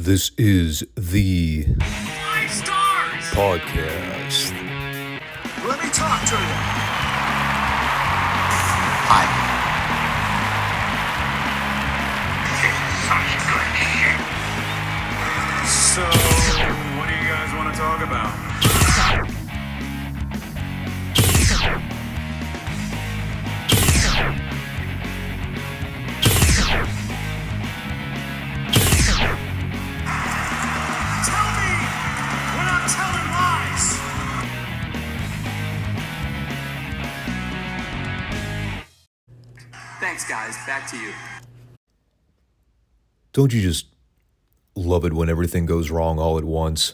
This is the Five Stars podcast. Let me talk to you. Hi. So, what do you guys want to talk about? Tell me when I'm telling lies. Thanks, guys. Back to you. Don't you just love it when everything goes wrong all at once?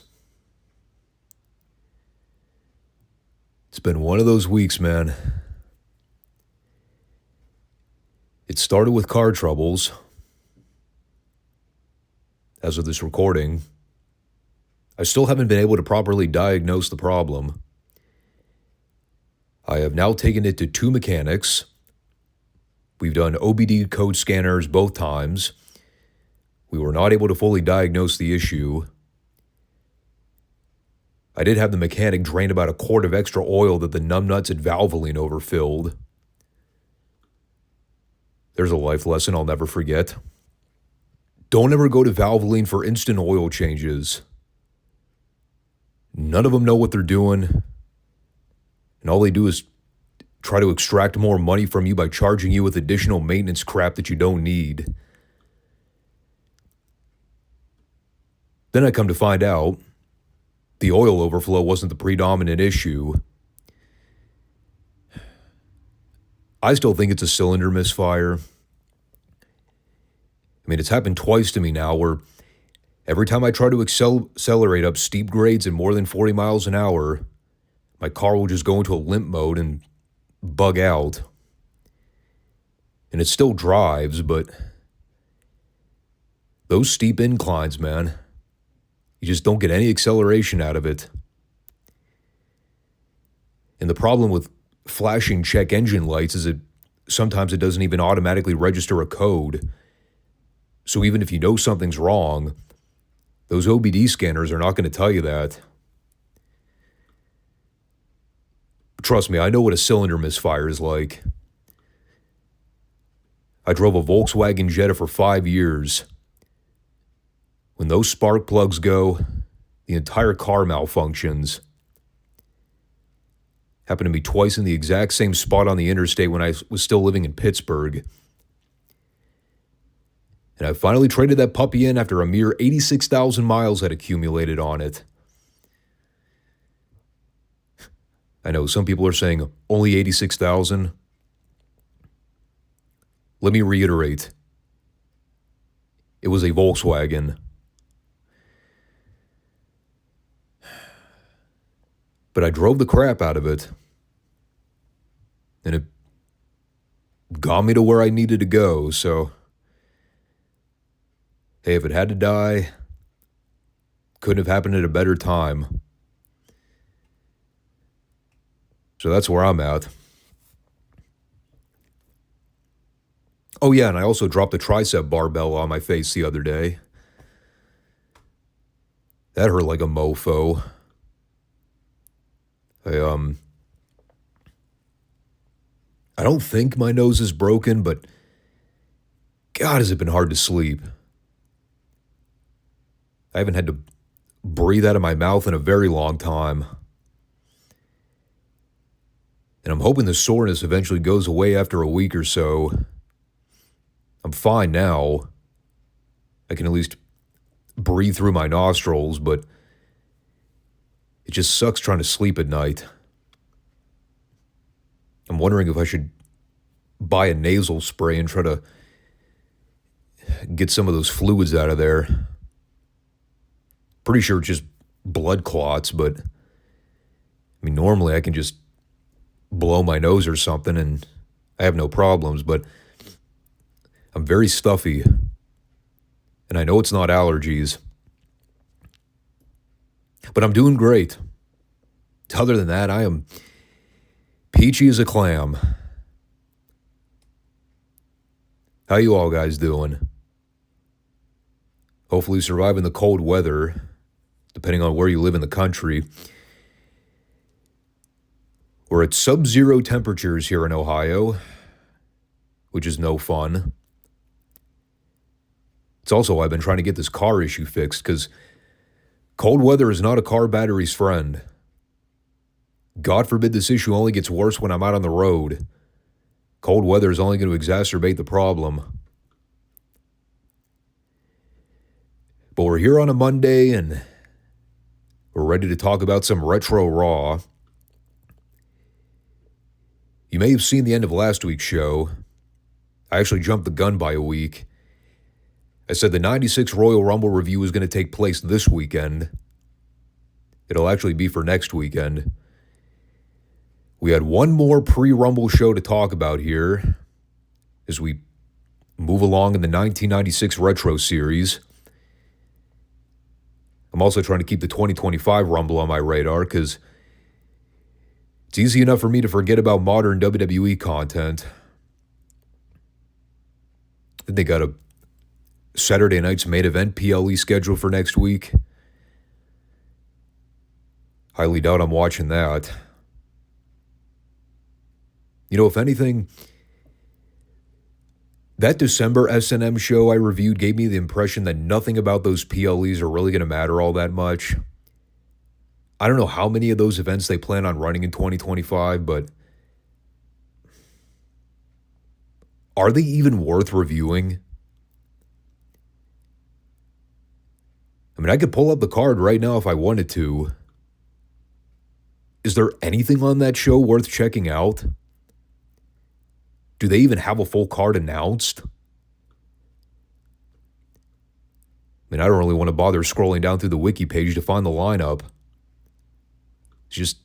It's been one of those weeks, man. It started with car troubles. As of this recording, I still haven't been able to properly diagnose the problem. I have now taken it to 2 mechanics. We've done OBD code scanners both times. We were not able to fully diagnose the issue. I did have the mechanic drain about a quart of extra oil that the numbnuts at Valvoline overfilled. There's a life lesson I'll never forget. Don't ever go to Valvoline for instant oil changes. None of them know what they're doing, and all they do is try to extract more money from you by charging you with additional maintenance crap that you don't need. Then I come to find out the oil overflow wasn't the predominant issue. I still think it's a cylinder misfire. I mean, it's happened twice to me now where every time I try to accelerate up steep grades at more than 40 miles an hour, my car will just go into a limp mode and bug out. And it still drives, but those steep inclines, man, you just don't get any acceleration out of it. And the problem with flashing check engine lights is that sometimes it doesn't even automatically register a code. So even if you know something's wrong, those OBD scanners are not going to tell you that. Trust me, I know what a cylinder misfire is like. I drove a Volkswagen Jetta for 5 years. When those spark plugs go, the entire car malfunctions. Happened to me twice in the exact same spot on the interstate when I was still living in Pittsburgh. And I finally traded that puppy in after a mere 86,000 miles had accumulated on it. I know some people are saying only 86,000. Let me reiterate. It was a Volkswagen. But I drove the crap out of it. And it got me to where I needed to go, so hey, if it had to die, couldn't have happened at a better time. So that's where I'm at. Oh yeah, and I also dropped a tricep barbell on my face the other day. That hurt like a mofo. I don't think my nose is broken, but God, has it been hard to sleep. I haven't had to breathe out of my mouth in a very long time. And I'm hoping the soreness eventually goes away after a week or so. I'm fine now. I can at least breathe through my nostrils, but it just sucks trying to sleep at night. I'm wondering if I should buy a nasal spray and try to get some of those fluids out of there. Pretty sure it's just blood clots, but I mean, normally I can just blow my nose or something and I have no problems, but I'm very stuffy and I know it's not allergies, but I'm doing great. Other than that, I am peachy as a clam. How you all guys doing? Hopefully surviving the cold weather, depending on where you live in the country. We're at sub-zero temperatures here in Ohio, which is no fun. It's also why I've been trying to get this car issue fixed, because cold weather is not a car battery's friend. God forbid this issue only gets worse when I'm out on the road. Cold weather is only going to exacerbate the problem. But we're here on a Monday, and we're ready to talk about some retro Raw. You may have seen the end of last week's show. I actually jumped the gun by a week. I said the 96 Royal Rumble review was going to take place this weekend. It'll actually be for next weekend. We had one more pre-Rumble show to talk about here as we move along in the 1996 Retro Series. I'm also trying to keep the 2025 Rumble on my radar because it's easy enough for me to forget about modern WWE content. They got a Saturday night's main event PLE scheduled for next week. Highly doubt I'm watching that. You know, if anything, that December S&M show I reviewed gave me the impression that nothing about those PLEs are really going to matter all that much. I don't know how many of those events they plan on running in 2025, but are they even worth reviewing? I mean, I could pull up the card right now if I wanted to. Is there anything on that show worth checking out? Do they even have a full card announced? I mean, I don't really want to bother scrolling down through the wiki page to find the lineup. It's just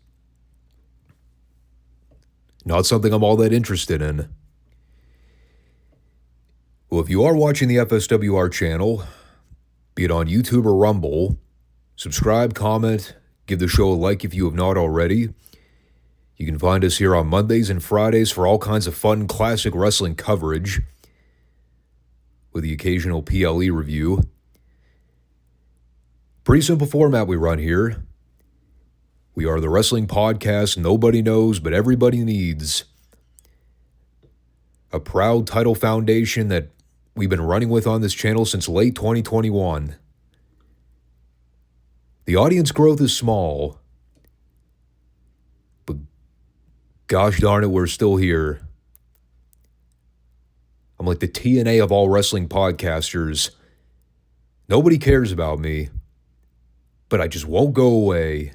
not something I'm all that interested in. Well, if you are watching the FSWR channel, be it on YouTube or Rumble, subscribe, comment, give the show a like if you have not already. You can find us here on Mondays and Fridays for all kinds of fun classic wrestling coverage with the occasional PLE review. Pretty simple format we run here. We are the wrestling podcast nobody knows but everybody needs. A proud title foundation that we've been running with on this channel since late 2021. The audience growth is small, but gosh darn it, we're still here. I'm like the TNA of all wrestling podcasters. Nobody cares about me, but I just won't go away.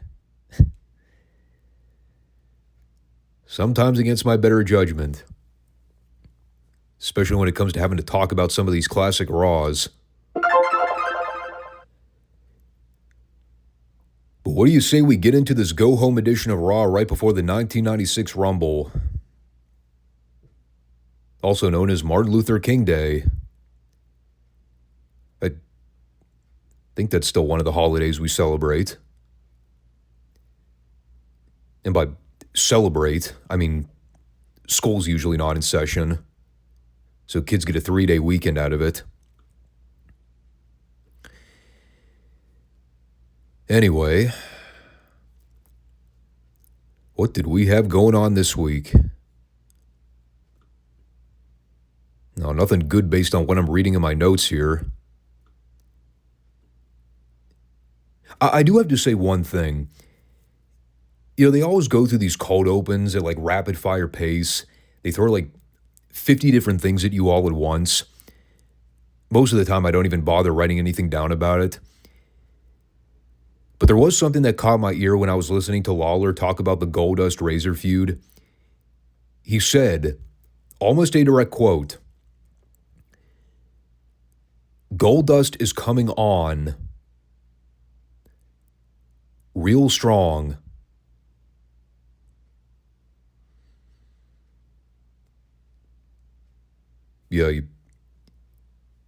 Sometimes against my better judgment. Especially when it comes to having to talk about some of these classic Raws. But what do you say we get into this go-home edition of Raw right before the 1996 Rumble? Also known as Martin Luther King Day. I think that's still one of the holidays we celebrate. And by celebrate, I mean school's usually not in session. So kids get a 3-day weekend out of it. Anyway, what did we have going on this week? No, nothing good based on what I'm reading in my notes here. I do have to say one thing. You know, they always go through these cold opens at like rapid fire pace. They throw like 50 different things at you all at once. Most of the time, I don't even bother writing anything down about it. But there was something that caught my ear when I was listening to Lawler talk about the Goldust Razor feud. He said, almost a direct quote, Goldust is coming on real strong. Yeah,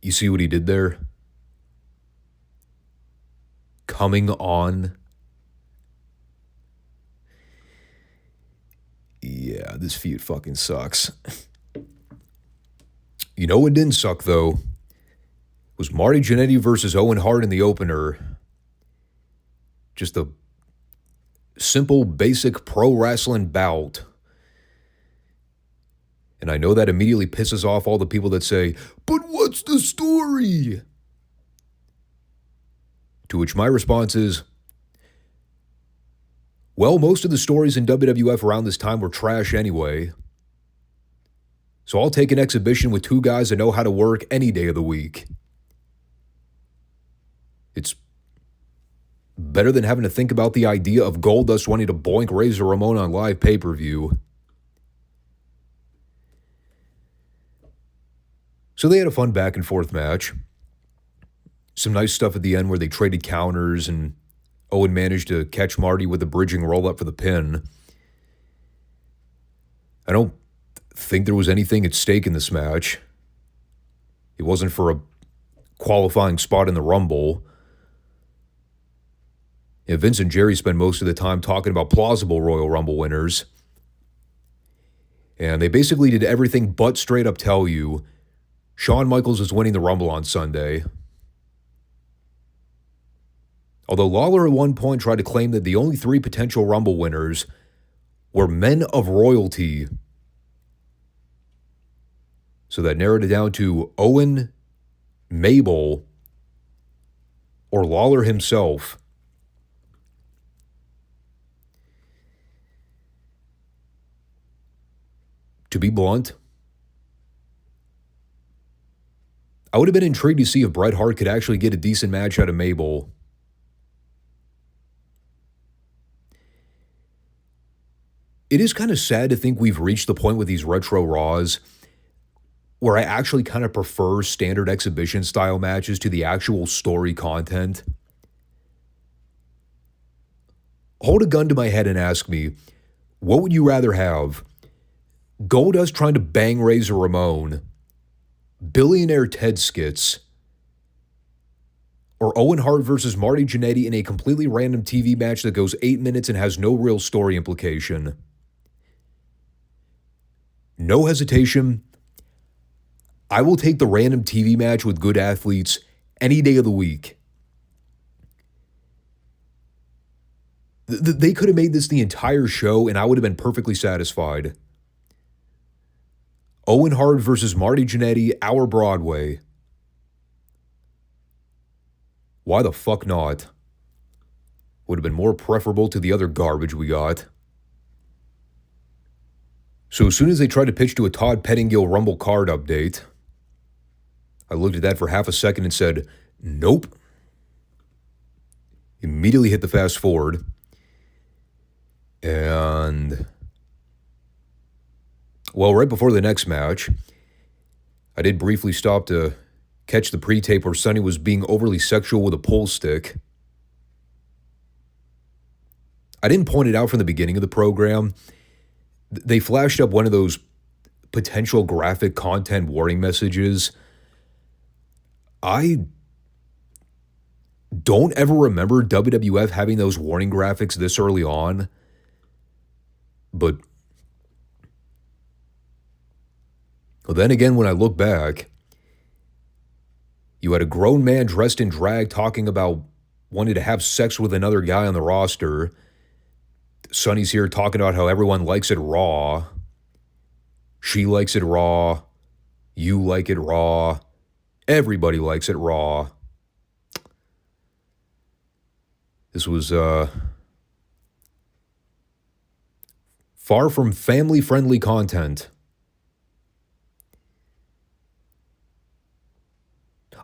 you see what he did there? Coming on. Yeah, this feud fucking sucks. You know what didn't suck, though? was Marty Jannetty versus Owen Hart in the opener. Just a simple, basic pro wrestling bout. And I know that immediately pisses off all the people that say, but what's the story? To which my response is, well, most of the stories in WWF around this time were trash anyway. So I'll take an exhibition with two guys that know how to work any day of the week. It's better than having to think about the idea of Goldust wanting to boink Razor Ramon on live pay-per-view. So they had a fun back and forth match. Some nice stuff at the end where they traded counters and Owen managed to catch Marty with a bridging roll-up for the pin. I don't think there was anything at stake in this match. It wasn't for a qualifying spot in the Rumble. And Vince and Jerry spend most of the time talking about plausible Royal Rumble winners. And they basically did everything but straight up tell you Shawn Michaels is winning the Rumble on Sunday. Although Lawler at one point tried to claim that the only three potential Rumble winners were men of royalty. So that narrowed it down to Owen, Mabel, or Lawler himself. To be blunt, I would have been intrigued to see if Bret Hart could actually get a decent match out of Mabel. It is kind of sad to think we've reached the point with these retro Raws where I actually kind of prefer standard exhibition style matches to the actual story content. Hold a gun to my head and ask me, what would you rather have? Goldust trying to bang Razor Ramon, billionaire Ted skits, or Owen Hart versus Marty Jannetty in a completely random TV match that goes 8 minutes and has no real story implication? No hesitation, I will take the random TV match with good athletes any day of the week. They could have made this the entire show and I would have been perfectly satisfied. Owen Hart versus Marty Jannetty, our Broadway. Why the fuck not? Would have been more preferable to the other garbage we got. So as soon as they tried to pitch to a Todd Pettingill Rumble card update, I looked at that for half a second and said, nope. Immediately hit the fast forward. And, well, right before the next match, I did briefly stop to catch the pre-tape where Sonny was being overly sexual with a pull stick. I didn't point it out from the beginning of the program. They flashed up one of those potential graphic content warning messages. I don't ever remember WWF having those warning graphics this early on. But well, then again, when I look back, you had a grown man dressed in drag talking about wanting to have sex with another guy on the roster. Sonny's here talking about how everyone likes it raw. She likes it raw. You like it raw. Everybody likes it raw. This was far from family-friendly content.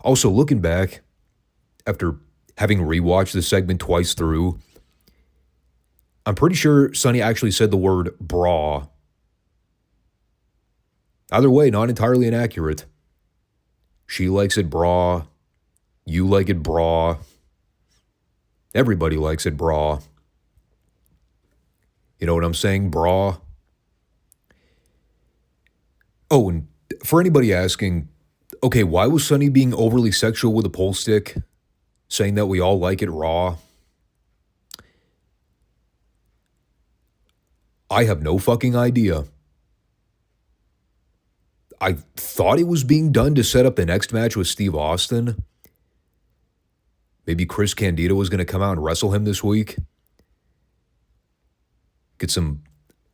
Also, looking back, after having rewatched the segment twice through, I'm pretty sure Sonny actually said the word bra. Either way, not entirely inaccurate. She likes it bra. You like it bra. Everybody likes it bra. You know what I'm saying, bra? Oh, and for anybody asking, okay, why was Sonny being overly sexual with a pole stick, saying that we all like it raw? I have no fucking idea. I thought it was being done to set up the next match with Steve Austin. Maybe Chris Candido was going to come out and wrestle him this week. Get some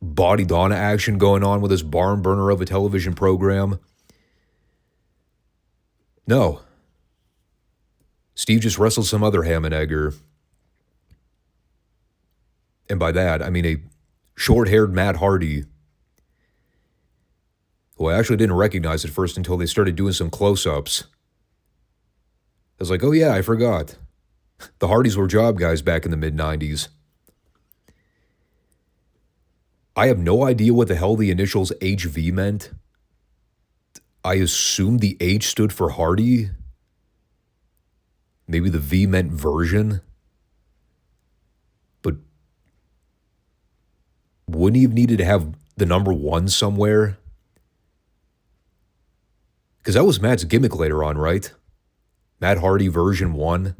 Body Donna action going on with this barn burner of a television program. No. Steve just wrestled some other ham and egger. And by that, I mean a short-haired Matt Hardy, who I actually didn't recognize at first until they started doing some close-ups. I was like, oh yeah, I forgot. The Hardys were job guys back in the mid-90s. I have no idea what the hell the initials HV meant. I assumed the H stood for Hardy. Maybe the V meant version. But wouldn't he have needed to have the number 1 somewhere? Because that was Matt's gimmick later on, right? Matt Hardy version 1.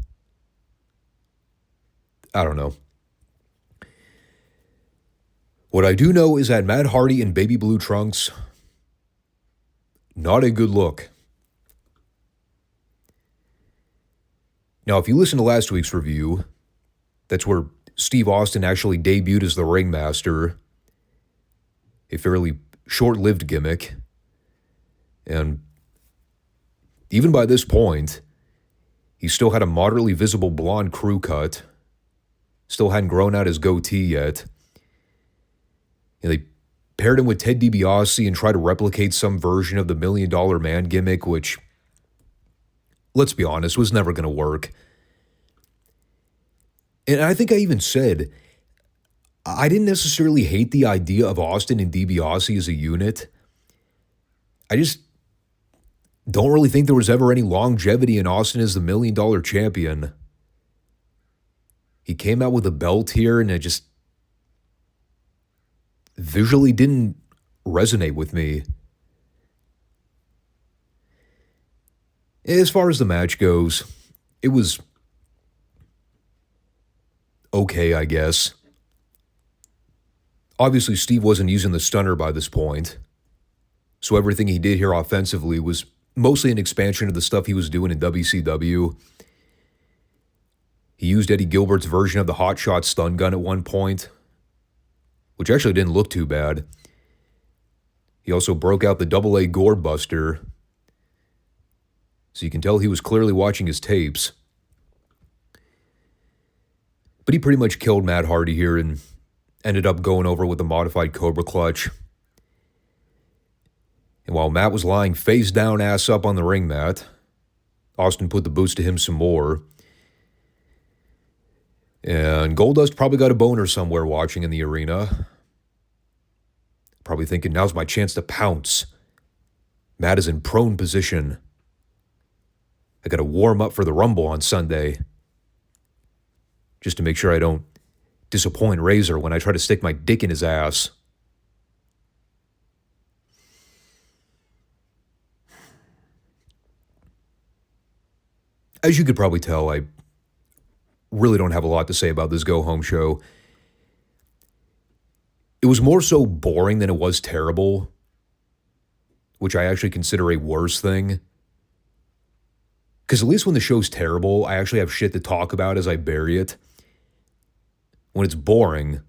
I don't know. What I do know is that Matt Hardy in baby blue trunks, not a good look. Now, if you listen to last week's review, that's where Steve Austin actually debuted as the ringmaster, a fairly short-lived gimmick. And even by this point, he still had a moderately visible blonde crew cut, still hadn't grown out his goatee yet. And they paired him with Ted DiBiase and tried to replicate some version of the $1 Million Man gimmick, which, let's be honest, was never going to work. And I think I even said, I didn't necessarily hate the idea of Austin and DiBiase as a unit. I just don't really think there was ever any longevity in Austin as the $1 Million champion. He came out with a belt here, and it just visually didn't resonate with me. As far as the match goes, it was okay, I guess. Obviously, Steve wasn't using the stunner by this point, so everything he did here offensively was mostly an expansion of the stuff he was doing in WCW. He used Eddie Gilbert's version of the Hot Shot stun gun at one point, which actually didn't look too bad. He also broke out the AA Gore Buster, so you can tell he was clearly watching his tapes. But he pretty much killed Matt Hardy here and ended up going over with a modified Cobra Clutch. And while Matt was lying face down, ass up on the ring mat, Austin put the boots to him some more. And Goldust probably got a boner somewhere watching in the arena. Probably thinking, now's my chance to pounce. Matt is in prone position. I got to warm up for the Rumble on Sunday, just to make sure I don't disappoint Razor when I try to stick my dick in his ass. As you could probably tell, I really don't have a lot to say about this go-home show. It was more so boring than it was terrible, which I actually consider a worse thing. Because at least when the show's terrible, I actually have shit to talk about as I bury it. When it's boring,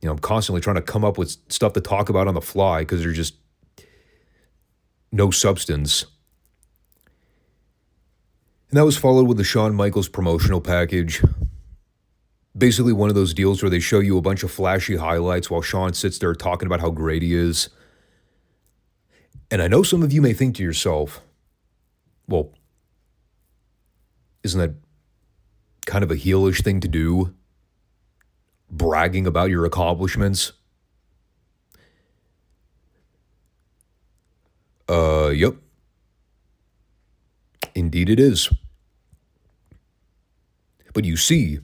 I'm constantly trying to come up with stuff to talk about on the fly because there's just no substance. And that was followed with the Shawn Michaels promotional package. Basically one of those deals where they show you a bunch of flashy highlights while Shawn sits there talking about how great he is. And I know some of you may think to yourself, well, isn't that kind of a heelish thing to do? Bragging about your accomplishments? Yep. Indeed it is. But you see,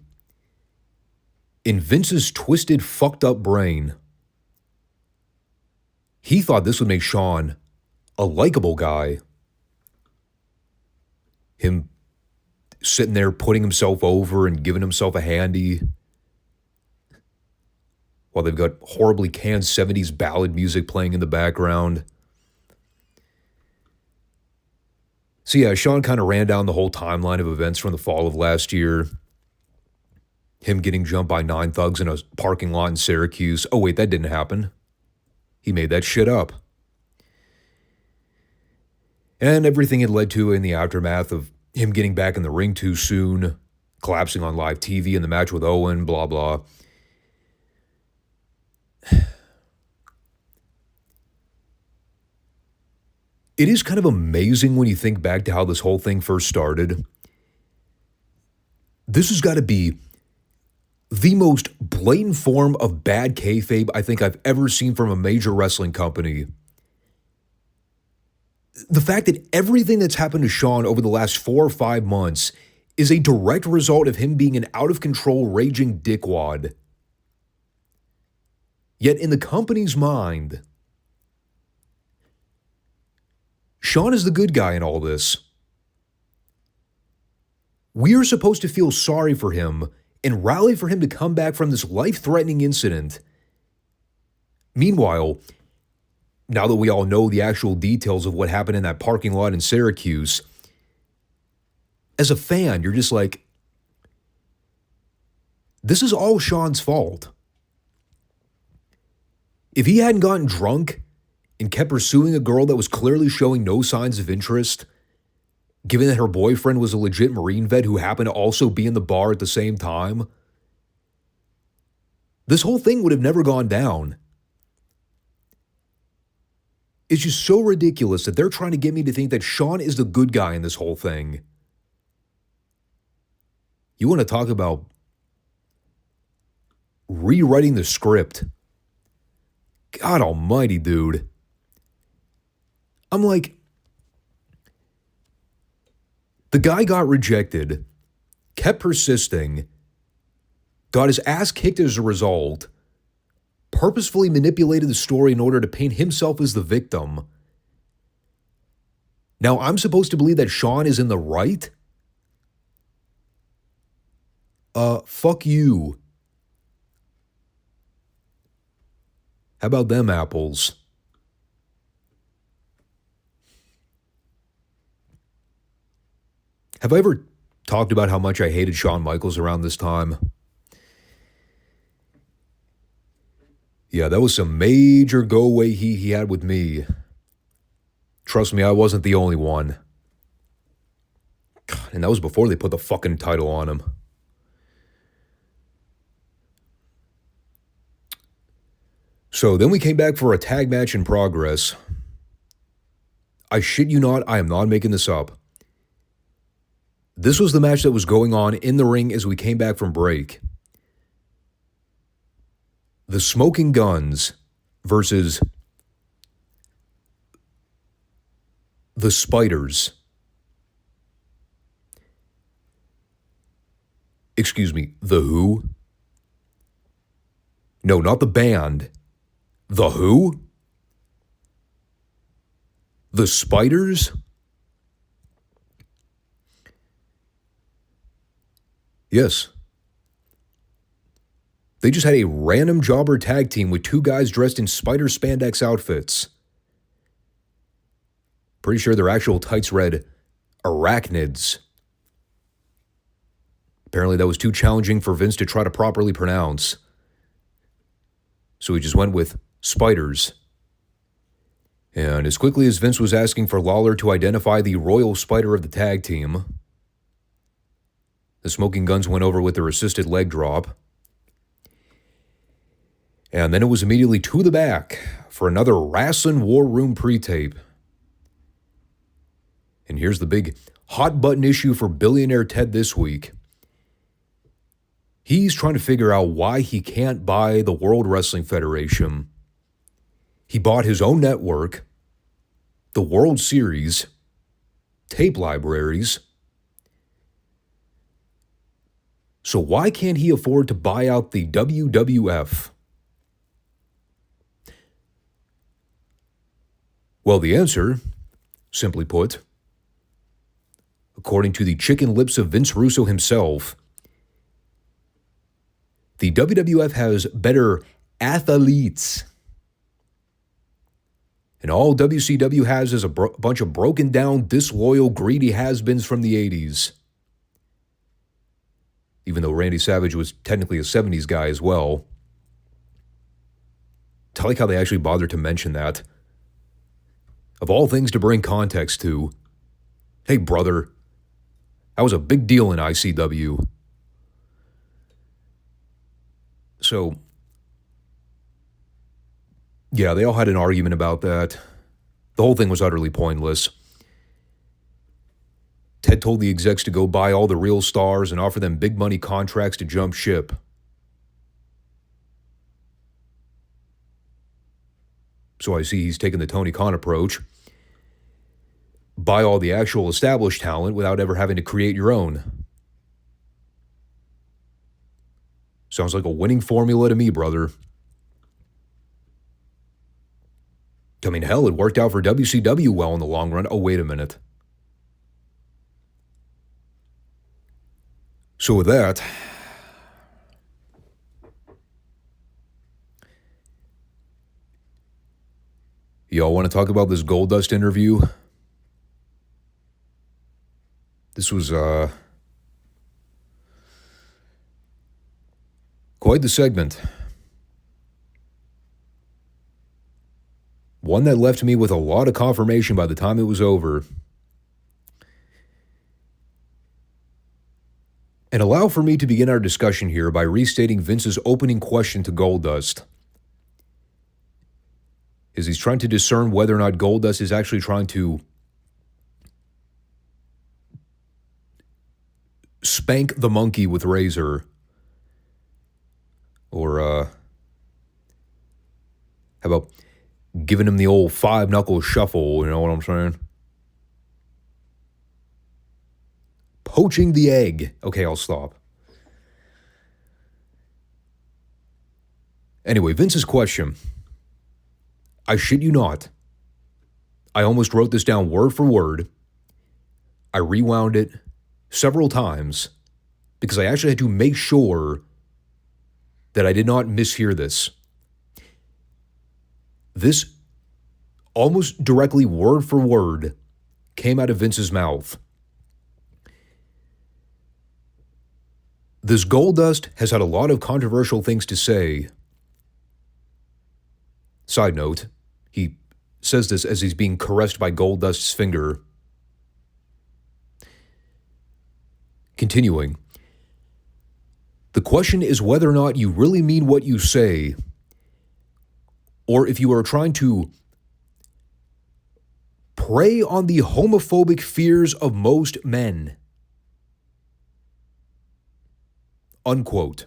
in Vince's twisted, fucked up brain, he thought this would make Shawn a likable guy. Him sitting there putting himself over and giving himself a handy while they've got horribly canned 70s ballad music playing in the background. So yeah, Shawn kind of ran down the whole timeline of events from the fall of last year. Him getting jumped by 9 thugs in a parking lot in Syracuse. Oh wait, that didn't happen. He made that shit up. And everything it led to in the aftermath of him getting back in the ring too soon, collapsing on live TV in the match with Owen, blah, blah. It is kind of amazing when you think back to how this whole thing first started. This has got to be the most blatant form of bad kayfabe I think I've ever seen from a major wrestling company. The fact that everything that's happened to Shawn over the last 4 or 5 months is a direct result of him being an out-of-control, raging dickwad. Yet in the company's mind, Shawn is the good guy in all this. We are supposed to feel sorry for him and rally for him to come back from this life-threatening incident. Meanwhile, now that we all know the actual details of what happened in that parking lot in Syracuse, as a fan, you're just like, this is all Shawn's fault. If he hadn't gotten drunk and kept pursuing a girl that was clearly showing no signs of interest, given that her boyfriend was a legit Marine vet who happened to also be in the bar at the same time, this whole thing would have never gone down. It's just so ridiculous that they're trying to get me to think that Shawn is the good guy in this whole thing. You want to talk about rewriting the script? God almighty, dude. I'm like, the guy got rejected, kept persisting, got his ass kicked as a result, purposefully manipulated the story in order to paint himself as the victim. Now I'm supposed to believe that Shawn is in the right? Fuck you. How about them apples? Have I ever talked about how much I hated Shawn Michaels around this time? Yeah, that was some major go-away heat he had with me. Trust me, I wasn't the only one. God, and that was before they put the fucking title on him. So then we came back for a tag match in progress. I shit you not, I am not making this up. This was the match that was going on in the ring as we came back from break. The Smoking Guns versus the Spiders. Excuse me, the Who? No, not the band. The Who? The Spiders? Yes. They just had a random jobber tag team with 2 guys dressed in spider spandex outfits. Pretty sure their actual tights read arachnids. Apparently that was too challenging for Vince to try to properly pronounce. So he just went with spiders. And as quickly as Vince was asking for Lawler to identify the royal spider of the tag team, the Smoking Guns went over with their assisted leg drop. And then it was immediately to the back for another Wrestling War Room pre-tape. And here's the big hot button issue for billionaire Ted this week. He's trying to figure out why he can't buy the World Wrestling Federation. He bought his own network, the World Series, tape libraries. So why can't he afford to buy out the WWF? Well, the answer, simply put, according to the chicken lips of Vince Russo himself, the WWF has better athletes. And all WCW has is a bunch of broken down, disloyal, greedy has-beens from the 80s. Even though Randy Savage was technically a 70s guy as well. I like how they actually bothered to mention that. Of all things to bring context to, hey brother, that was a big deal in ICW. So, yeah, they all had an argument about that. The whole thing was utterly pointless. Ted told the execs to go buy all the real stars and offer them big money contracts to jump ship. So I see he's taken the Tony Khan approach. Buy all the actual established talent without ever having to create your own. Sounds like a winning formula to me, brother. I mean, hell, it worked out for WCW well in the long run. Oh, wait a minute. So with that, y'all want to talk about this Goldust interview? This was quite the segment. One that left me with a lot of confirmation by the time it was over. And allow for me to begin our discussion here by restating Vince's opening question to Goldust. As he's trying to discern whether or not Goldust is actually trying to spank the monkey with Razor. Or, how about giving him the old five-knuckle shuffle, you know what I'm saying? Poaching the egg. Okay, I'll stop. Anyway, Vince's question. I shit you not. I almost wrote this down word for word. I rewound it several times because I actually had to make sure that I did not mishear this. This almost directly word for word came out of Vince's mouth. This Goldust has had a lot of controversial things to say. Side note, he says this as he's being caressed by Goldust's finger. Continuing. The question is whether or not you really mean what you say, or if you are trying to prey on the homophobic fears of most men. Unquote.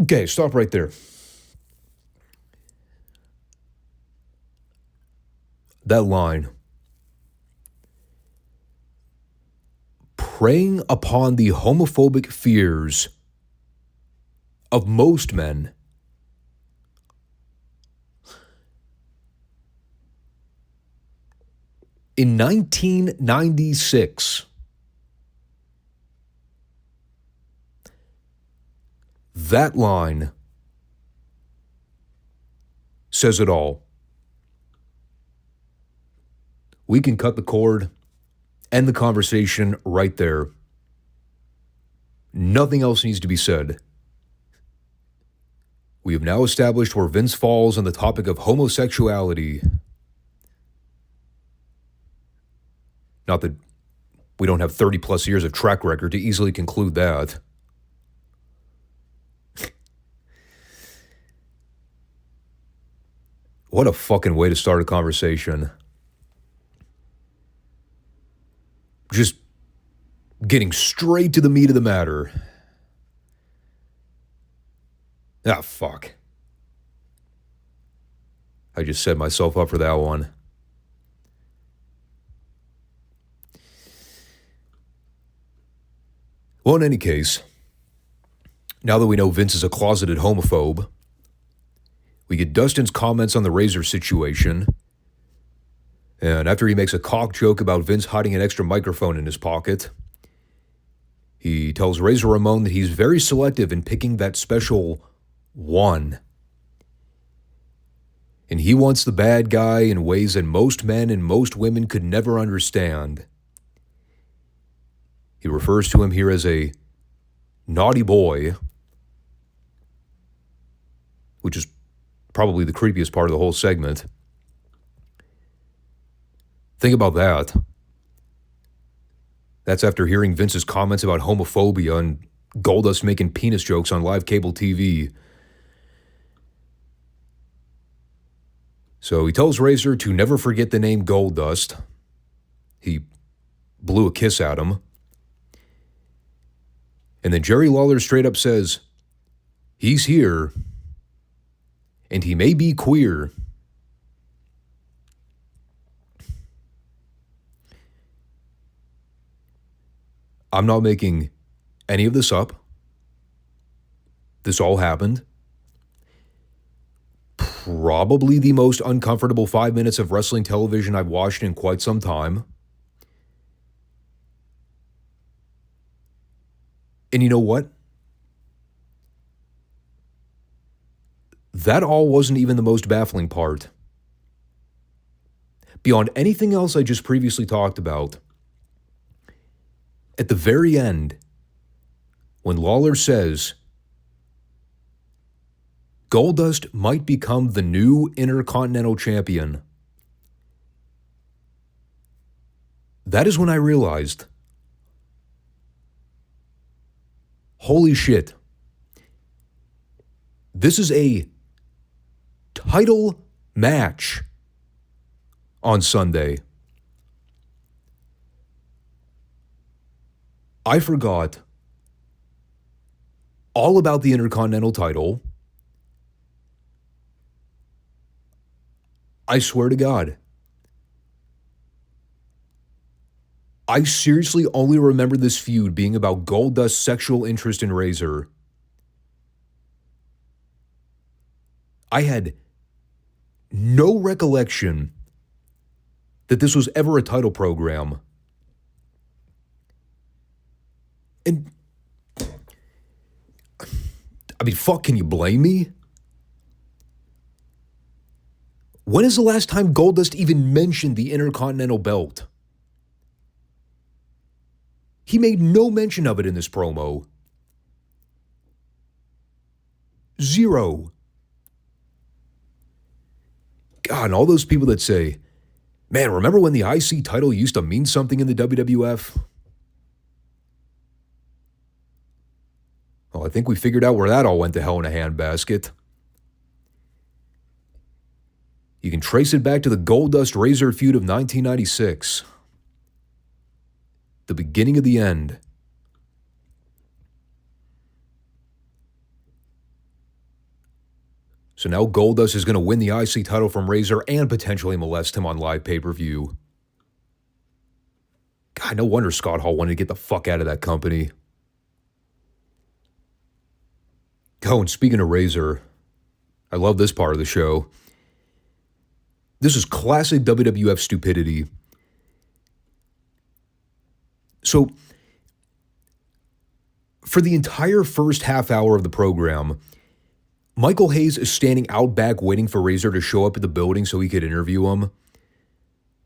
Okay, stop right there. That line. Preying upon the homophobic fears of most men. In 1996, that line says it all. We can cut the cord, end the conversation right there. Nothing else needs to be said. We have now established where Vince falls on the topic of homosexuality. Not that we don't have 30 plus years of track record to easily conclude that. What a fucking way to start a conversation. Just getting straight to the meat of the matter. Ah, fuck. I just set myself up for that one. Well, in any case, now that we know Vince is a closeted homophobe, we get Dustin's comments on the Razor situation, and after he makes a cock joke about Vince hiding an extra microphone in his pocket, He tells Razor Ramon that he's very selective in picking that special one. And he wants the bad guy in ways that most men and most women could never understand. He refers to him here as a naughty boy, which is probably the creepiest part of the whole segment. Think about that. That's after hearing Vince's comments about homophobia and Goldust making penis jokes on live cable TV. So he tells Razor to never forget the name Goldust. He blew a kiss at him. And then Jerry Lawler straight up says, he's here, and he may be queer. I'm not making any of this up. This all happened. Probably the most uncomfortable 5 minutes of wrestling television I've watched in quite some time. And you know what? That all wasn't even the most baffling part. Beyond anything else I just previously talked about, at the very end, when Lawler says Goldust might become the new Intercontinental Champion, that is when I realized, holy shit, this is a title match on Sunday. I forgot all about the Intercontinental title. I swear to God. I seriously only remember this feud being about Goldust's sexual interest in Razor. I had no recollection that this was ever a title program. And, I mean, fuck, can you blame me? When is the last time Goldust even mentioned the Intercontinental belt? He made no mention of it in this promo. Zero. God, and all those people that say, man, remember when the IC title used to mean something in the WWF? Well, I think we figured out where that all went to hell in a handbasket. You can trace it back to the Goldust Razor feud of 1996. The beginning of the end. So now Goldust is going to win the IC title from Razor and potentially molest him on live pay-per-view. God, no wonder Scott Hall wanted to get the fuck out of that company. Oh, and speaking of Razor, I love this part of the show. This is classic WWF stupidity. So, for the entire first half hour of the program, Michael Hayes is standing out back waiting for Razor to show up at the building so he could interview him.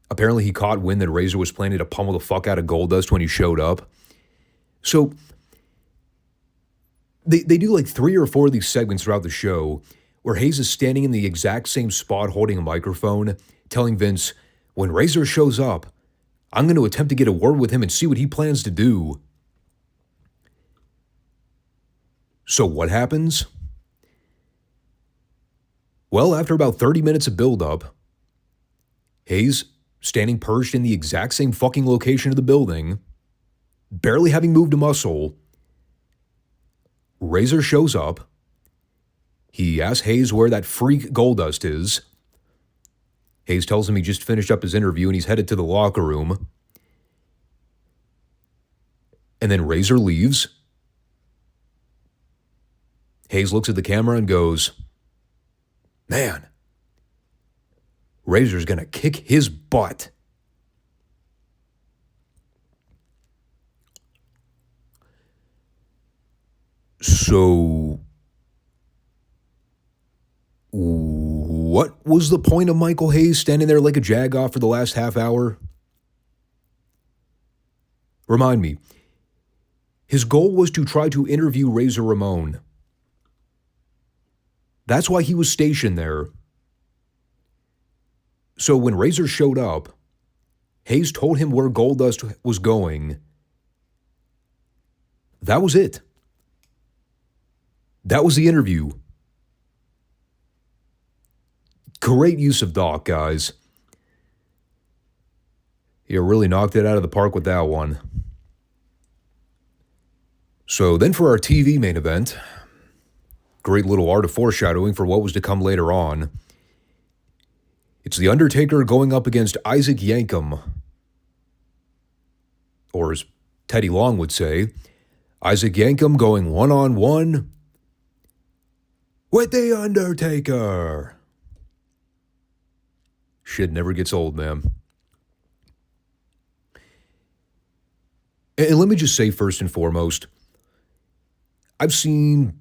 Apparently he caught wind that Razor was planning to pummel the fuck out of Goldust when he showed up. So, they do like 3 or 4 of these segments throughout the show where Hayes is standing in the exact same spot holding a microphone, telling Vince, when Razor shows up, I'm going to attempt to get a word with him and see what he plans to do. So what happens? Well, after about 30 minutes of build-up, Hayes, standing perched in the exact same fucking location of the building, barely having moved a muscle, Razor shows up. He asks Hayes where that freak Goldust is. Hayes tells him he just finished up his interview and he's headed to the locker room. And then Razor leaves. Hayes looks at the camera and goes, man, Razor's gonna kick his butt. So, what was the point of Michael Hayes standing there like a jagoff for the last half hour? Remind me. His goal was to try to interview Razor Ramon. That's why he was stationed there. So when Razor showed up, Hayes told him where Goldust was going. That was it. That was the interview. Great use of Doc, guys. You really knocked it out of the park with that one. So then for our TV main event, great little art of foreshadowing for what was to come later on. It's The Undertaker going up against Isaac Yankem. Or as Teddy Long would say, Isaac Yankem going one-on-one with The Undertaker. Shit never gets old, man. And let me just say first and foremost, I've seen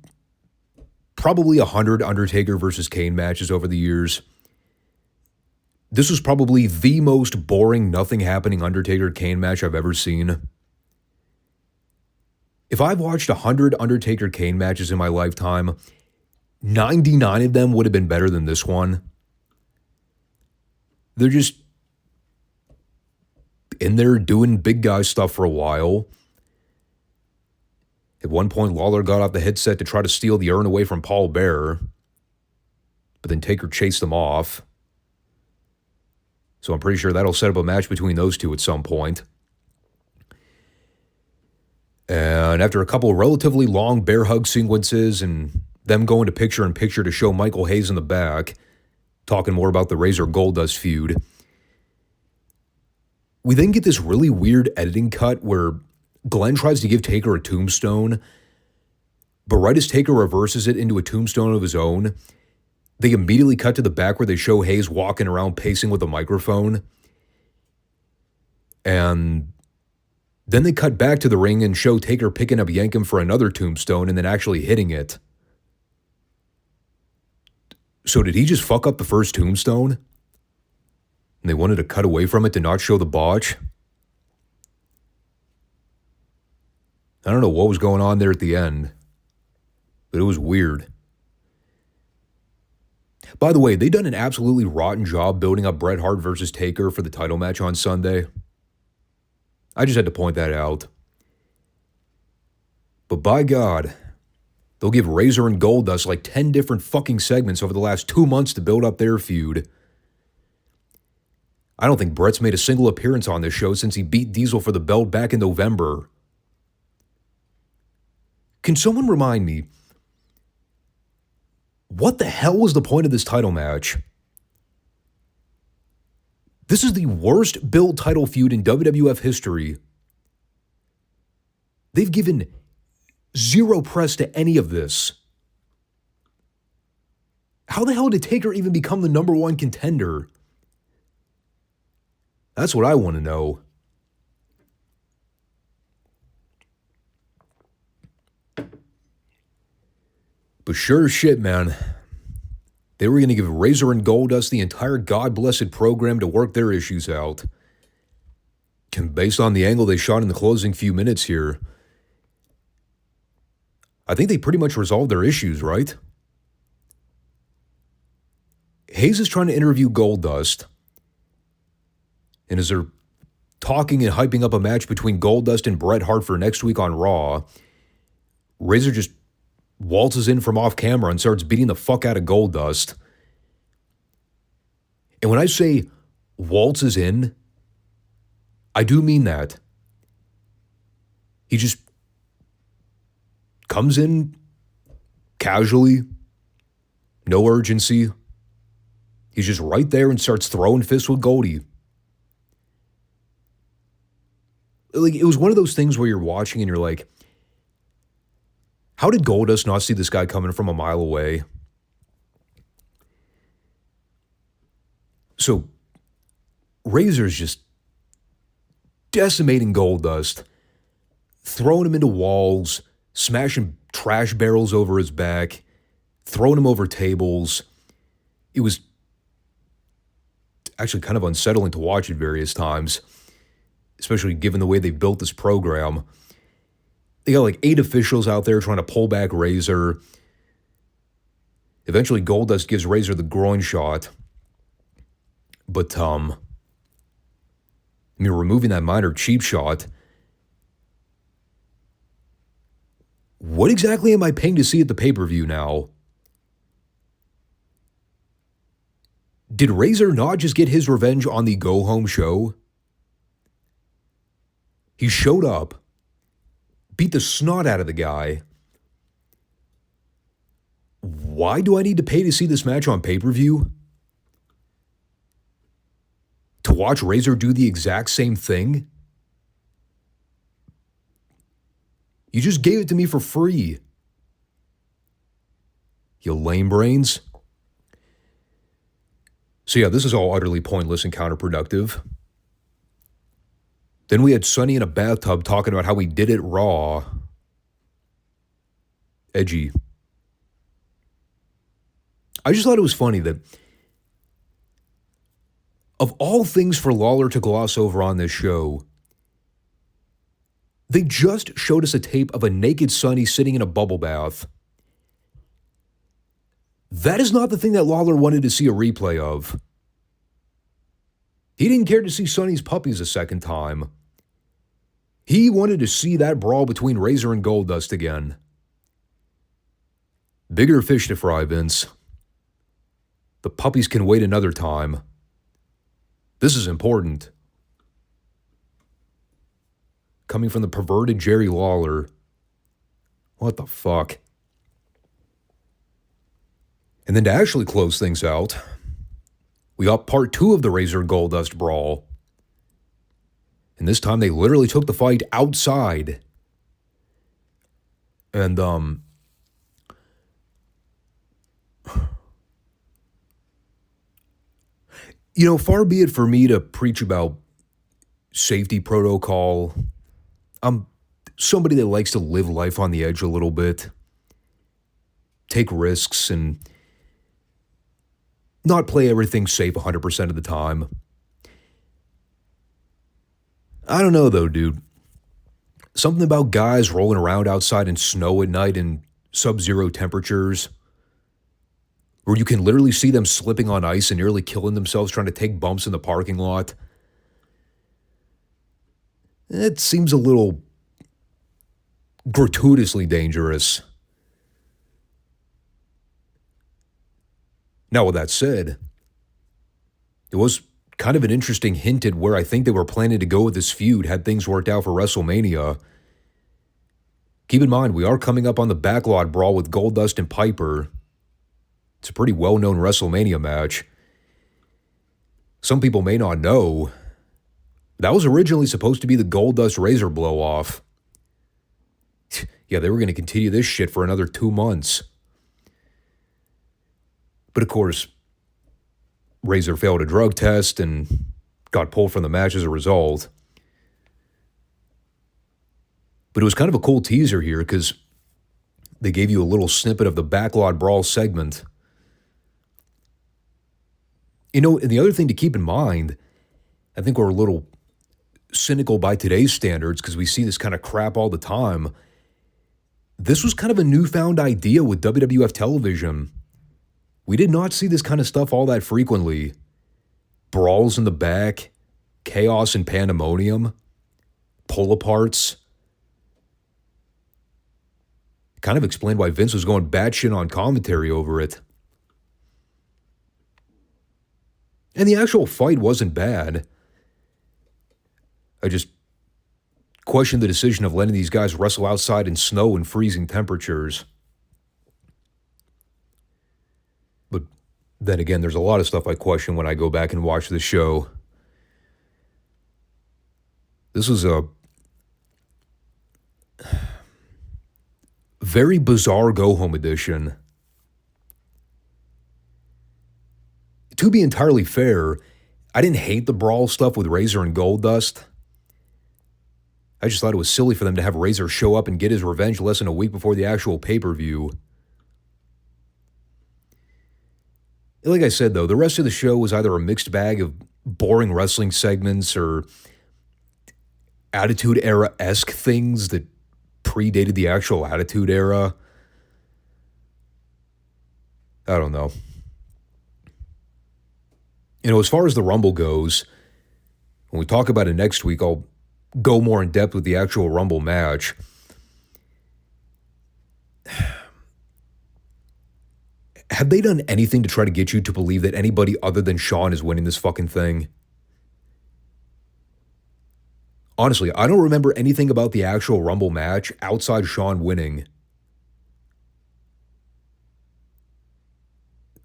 probably 100 Undertaker versus Kane matches over the years. This was probably the most boring, nothing happening Undertaker-Kane match I've ever seen. If I've watched 100 Undertaker-Kane matches in my lifetime, 99 of them would have been better than this one. They're just in there doing big guy stuff for a while. At one point, Lawler got off the headset to try to steal the urn away from Paul Bearer, but then Taker chased them off. So I'm pretty sure that'll set up a match between those two at some point. And after a couple of relatively long bear hug sequences and them going to picture-in-picture to show Michael Hayes in the back, talking more about the Razor Goldust feud, we then get this really weird editing cut where Glenn tries to give Taker a tombstone, but right as Taker reverses it into a tombstone of his own, they immediately cut to the back where they show Hayes walking around pacing with a microphone. And then they cut back to the ring and show Taker picking up Yankem for another tombstone and then actually hitting it. So did he just fuck up the first tombstone? And they wanted to cut away from it to not show the botch? I don't know what was going on there at the end, but it was weird. By the way, they done an absolutely rotten job building up Bret Hart versus Taker for the title match on Sunday. I just had to point that out. But by God, they'll give Razor and Goldust like 10 different fucking segments over the last 2 months to build up their feud. I don't think Bret's made a single appearance on this show since he beat Diesel for the belt back in November. Can someone remind me, what the hell was the point of this title match? This is the worst build title feud in WWF history. They've given zero press to any of this. How the hell did Taker even become the number one contender? That's what I want to know. But sure as shit, man, they were going to give Razor and Goldust the entire God-blessed program to work their issues out. And based on the angle they shot in the closing few minutes here, I think they pretty much resolved their issues, right? Hayes is trying to interview Goldust, and as they're talking and hyping up a match between Goldust and Bret Hart for next week on Raw, Razor just waltzes in from off camera and starts beating the fuck out of Goldust. And when I say waltzes in, I do mean that. He just comes in casually, no urgency. He's just right there and starts throwing fists with Goldie. Like, it was one of those things where you're watching and you're like, how did Goldust not see this guy coming from a mile away? So, Razor's just decimating Goldust, throwing him into walls, smashing trash barrels over his back, throwing him over tables. It was actually kind of unsettling to watch at various times, especially given the way they built this program. They got like 8 officials out there trying to pull back Razor. Eventually, Goldust gives Razor the groin shot. But, removing that minor cheap shot, what exactly am I paying to see at the pay-per-view now? Did Razor not just get his revenge on the go-home show? He showed up, beat the snot out of the guy. Why do I need to pay to see this match on pay-per-view? To watch Razor do the exact same thing? You just gave it to me for free. You lame brains. So yeah, this is all utterly pointless and counterproductive. Then we had Sonny in a bathtub talking about how we did it raw. Edgy. I just thought it was funny that of all things for Lawler to gloss over on this show, they just showed us a tape of a naked Sonny sitting in a bubble bath. That is not the thing that Lawler wanted to see a replay of. He didn't care to see Sonny's puppies a second time. He wanted to see that brawl between Razor and Goldust again. Bigger fish to fry, Vince. The puppies can wait another time. This is important. Coming from the perverted Jerry Lawler. What the fuck? And then to actually close things out, we got part 2 of the Razor Goldust brawl. And this time they literally took the fight outside. And, far be it for me to preach about safety protocol. I'm somebody that likes to live life on the edge a little bit. Take risks and not play everything safe 100% of the time. I don't know though, dude. Something about guys rolling around outside in snow at night in sub-zero temperatures, where you can literally see them slipping on ice and nearly killing themselves trying to take bumps in the parking lot. It seems a little gratuitously dangerous. Now, with that said, it was kind of an interesting hint at where I think they were planning to go with this feud had things worked out for WrestleMania. Keep in mind, we are coming up on the backlot brawl with Goldust and Piper. It's a pretty well-known WrestleMania match. Some people may not know, that was originally supposed to be the Goldust Razor blow-off. Yeah, they were going to continue this shit for another 2 months. But of course, Razor failed a drug test and got pulled from the match as a result. But it was kind of a cool teaser here because they gave you a little snippet of the backlot brawl segment. And the other thing to keep in mind, I think we're a little cynical by today's standards because we see this kind of crap all the time. This was kind of a newfound idea with WWF television. We did not see this kind of stuff all that frequently. Brawls in the back, chaos and pandemonium, pull-aparts. Kind of explained why Vince was going batshit on commentary over it. And the actual fight wasn't bad. I just questioned the decision of letting these guys wrestle outside in snow and freezing temperatures. But then again, there's a lot of stuff I question when I go back and watch the show. This was a very bizarre go-home edition. To be entirely fair, I didn't hate the brawl stuff with Razor and Goldust. I just thought it was silly for them to have Razor show up and get his revenge less than a week before the actual pay-per-view. Like I said, though, the rest of the show was either a mixed bag of boring wrestling segments or Attitude Era-esque things that predated the actual Attitude Era. I don't know. As far as the Rumble goes, when we talk about it next week, I'll go more in depth with the actual Rumble match. Have they done anything to try to get you to believe that anybody other than Shawn is winning this fucking thing? Honestly, I don't remember anything about the actual Rumble match outside Shawn winning.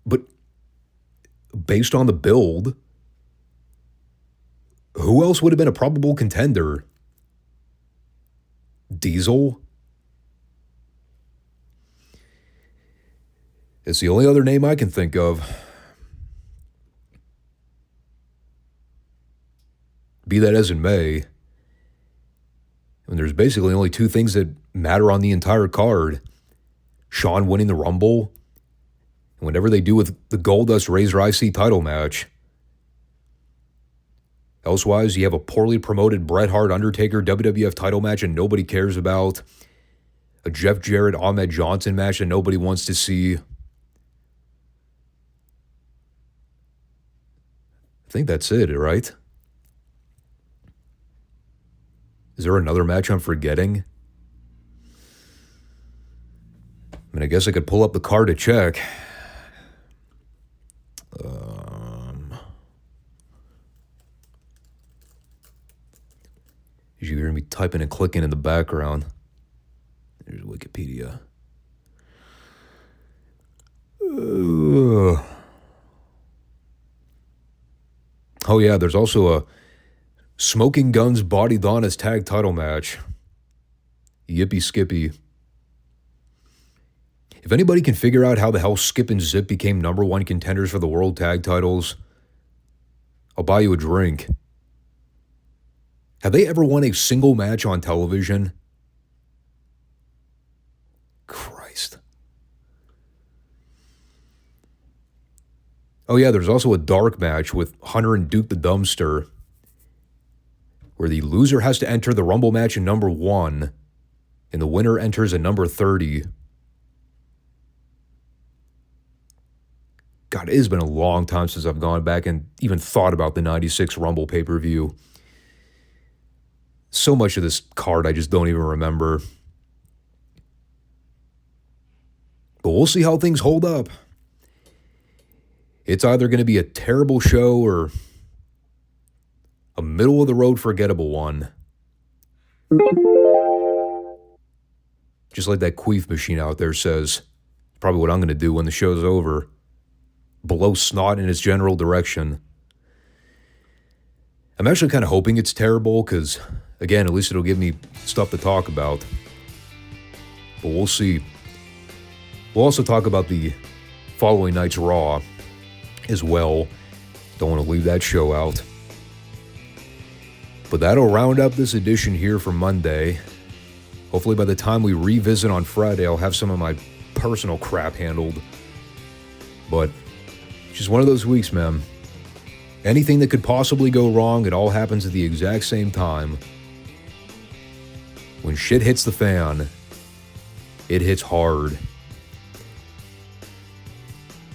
But based on the build, who else would have been a probable contender? Diesel? It's the only other name I can think of. Be that as it may, and there's basically only two things that matter on the entire card. Shawn winning the Rumble, and whatever they do with the Goldust Razor IC title match. Elsewise, you have a poorly promoted Bret Hart Undertaker WWF title match and nobody cares about. A Jeff Jarrett Ahmed Johnson match that nobody wants to see. I think that's it, right? Is there another match I'm forgetting? I guess I could pull up the card to check. You hear me typing and clicking in the background. There's Wikipedia. Oh yeah, there's also a Smoking Guns Body Donna's tag title match. Yippee Skippy. If anybody can figure out how the hell Skip and Zip became #1 contenders for the world tag titles, I'll buy you a drink. Have they ever won a single match on television? Christ. Oh yeah, there's also a dark match with Hunter and Duke the Dumpster, where the loser has to enter the Rumble match in #1, and the winner enters at number 30. God, it has been a long time since I've gone back and even thought about the 96 Rumble pay-per-view. So much of this card I just don't even remember. But we'll see how things hold up. It's either going to be a terrible show or a middle-of-the-road forgettable one. Just like that queef machine out there says. It's probably what I'm going to do when the show's over. Blow snot in its general direction. I'm actually kind of hoping it's terrible because, again, at least it'll give me stuff to talk about. But we'll see. We'll also talk about the following night's Raw as well. Don't want to leave that show out. But that'll round up this edition here for Monday. Hopefully by the time we revisit on Friday, I'll have some of my personal crap handled. But it's just one of those weeks, man. Anything that could possibly go wrong, it all happens at the exact same time. When shit hits the fan, it hits hard.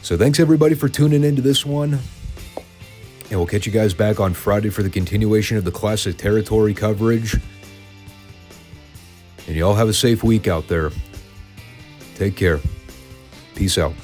So thanks everybody for tuning into this one. And we'll catch you guys back on Friday for the continuation of the Classic Territory coverage. And y'all have a safe week out there. Take care. Peace out.